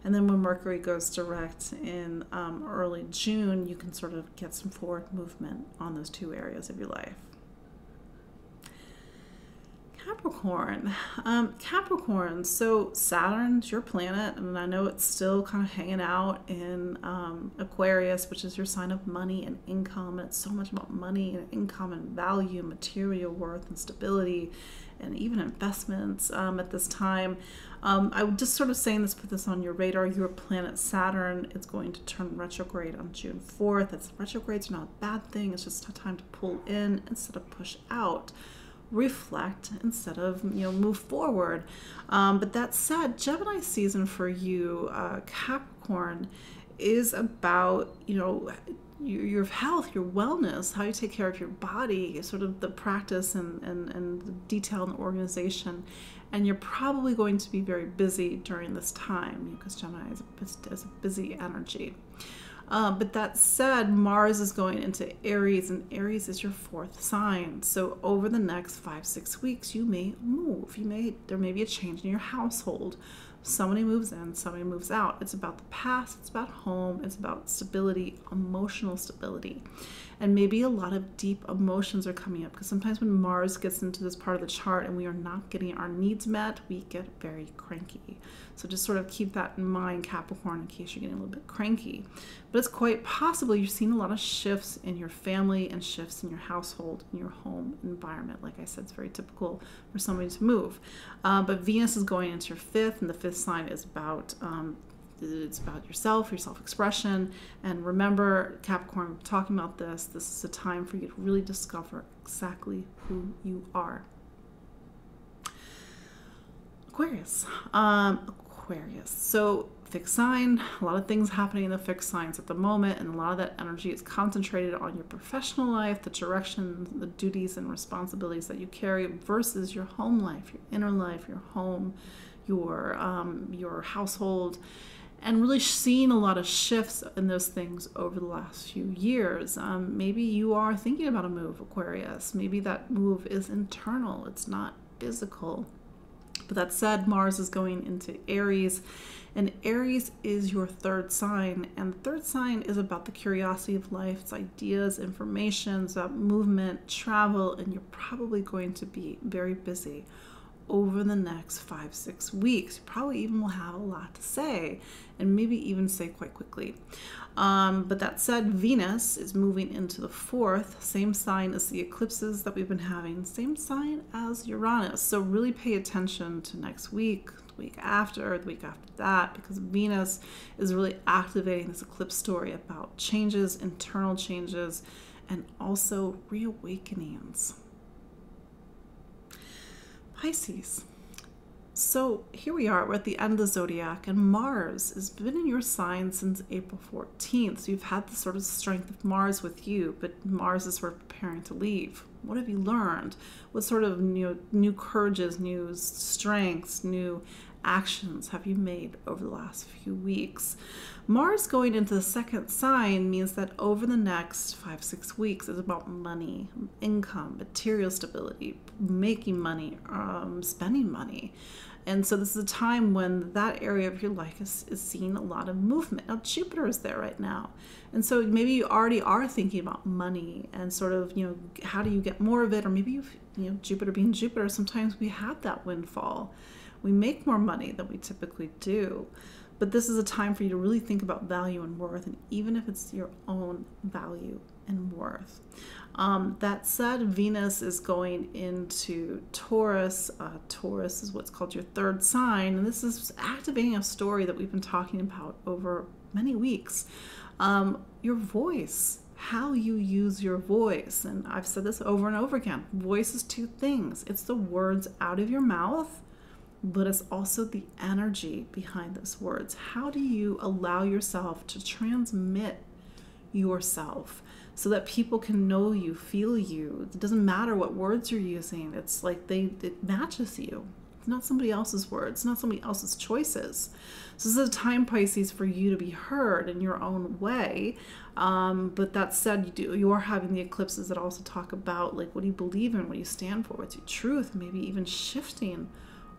And then when Mercury goes direct in early June, you can sort of get some forward movement on those 2 areas of your life. Capricorn, so Saturn's your planet, and I know it's still kind of hanging out in Aquarius, which is your sign of money and income, and it's so much about money and income and value, material worth and stability, and even investments at this time. I would just sort of saying this, put this on your radar. Your planet Saturn is going to turn retrograde on June 4th. Retrogrades are not a bad thing. It's just a time to pull in instead of push out. Reflect instead of move forward. But that said, Gemini season for you, Capricorn, is about your health, your wellness, how you take care of your body, sort of the practice and the detail and organization. And you're probably going to be very busy during this time because Gemini is a busy energy. But that said, Mars is going into Aries, and Aries is your 4th sign. So over the next 5-6 weeks, you may move. There may be a change in your household. Somebody moves in, somebody moves out. It's about the past, it's about home, it's about stability, emotional stability. And maybe a lot of deep emotions are coming up, because sometimes when Mars gets into this part of the chart and we are not getting our needs met, we get very cranky. So just sort of keep that in mind, Capricorn, in case you're getting a little bit cranky. But it's quite possible you're seeing a lot of shifts in your family and shifts in your household, in your home environment. Like I said, it's very typical for somebody to move. But Venus is going into your 5th, and the 5th sign is about it's about yourself, your self-expression. And remember, Capricorn, talking about this is a time for you to really discover exactly who you are. Aquarius. So fixed sign, a lot of things happening in the fixed signs at the moment, and a lot of that energy is concentrated on your professional life, the direction, the duties and responsibilities that you carry versus your home life, your inner life, your home, your household. And really seeing a lot of shifts in those things over the last few years. Maybe you are thinking about a move, Aquarius. Maybe that move is internal, it's not physical. But that said, Mars is going into Aries, and Aries is your 3rd sign. And the 3rd sign is about the curiosity of life. It's ideas, information, it's about movement, travel, and you're probably going to be very busy over the next 5-6 weeks. You probably even will have a lot to say, and maybe even say quite quickly. But that said, Venus is moving into the 4th, same sign as the eclipses that we've been having, same sign as Uranus. So really pay attention to next week, the week after that, because Venus is really activating this eclipse story about changes, internal changes, and also reawakenings. Pisces. So here we are, we're at the end of the zodiac, and Mars has been in your sign since April 14th. So you've had the sort of strength of Mars with you, but Mars is sort of preparing to leave. What have you learned? What sort of new courages, new strengths, new actions have you made over the last few weeks? Mars going into the 2nd sign means that over the next 5-6 weeks is about money, income, material stability, making money, spending money. And so this is a time when that area of your life is seeing a lot of movement. Now, Jupiter is there right now. And so maybe you already are thinking about money and sort of, how do you get more of it? Or maybe Jupiter being Jupiter, sometimes we have that windfall. We make more money than we typically do. But this is a time for you to really think about value and worth, and even if it's your own value and worth. That said, Venus is going into Taurus. Taurus is what's called your 3rd sign, and this is activating a story that we've been talking about over many weeks. Your voice, how you use your voice. And I've said this over and over again. Voice is 2 things. It's the words out of your mouth, but it's also the energy behind those words. How do you allow yourself to transmit yourself so that people can know you, feel you? It doesn't matter what words you're using. It's like it matches you. It's not somebody else's words, it's not somebody else's choices. So this is a time, Pisces, for you to be heard in your own way. But that said, you are having the eclipses that also talk about, like, what do you believe in, what do you stand for, what's your truth, maybe even shifting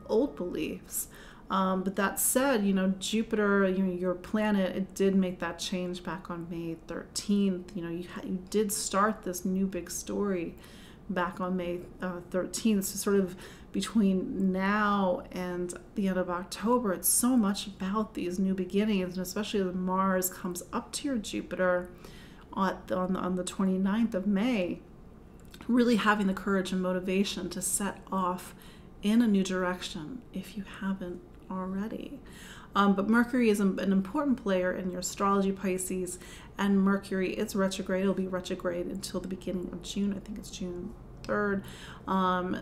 old beliefs. But that said, Jupiter, your planet, it did make that change back on May 13th. You did start this new big story back on May 13th. So sort of between now and the end of October, it's so much about these new beginnings, and especially when Mars comes up to your Jupiter on the 29th of May, really having the courage and motivation to set off in a new direction if you haven't already. But Mercury is an important player in your astrology, Pisces, and Mercury, it's retrograde. It'll be retrograde until the beginning of June. I think it's June 3rd.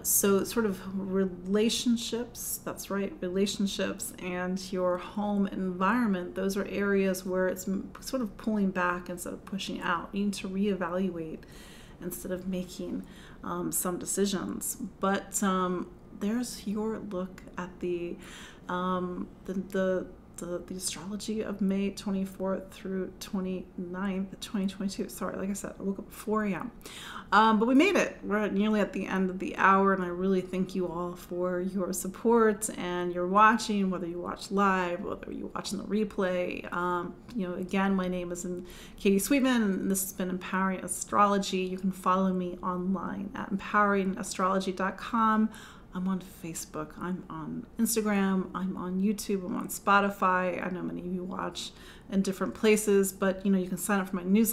So sort of relationships, that's right, relationships and your home environment, those are areas where it's sort of pulling back instead of pushing out. You need to reevaluate instead of making some decisions. But there's your look at the Astrology of May 24th through 29th, 2022. Sorry, like I said, I woke up at 4 a.m. But we made it. We're nearly at the end of the hour, and I really thank you all for your support and your watching, whether you watch live, whether you watch in the replay. Again, my name is Katie Sweetman, and this has been Empowering Astrology. You can follow me online at empoweringastrology.com. I'm on Facebook, I'm on Instagram, I'm on YouTube, I'm on Spotify. I know many of you watch in different places, but you can sign up for my newsletter.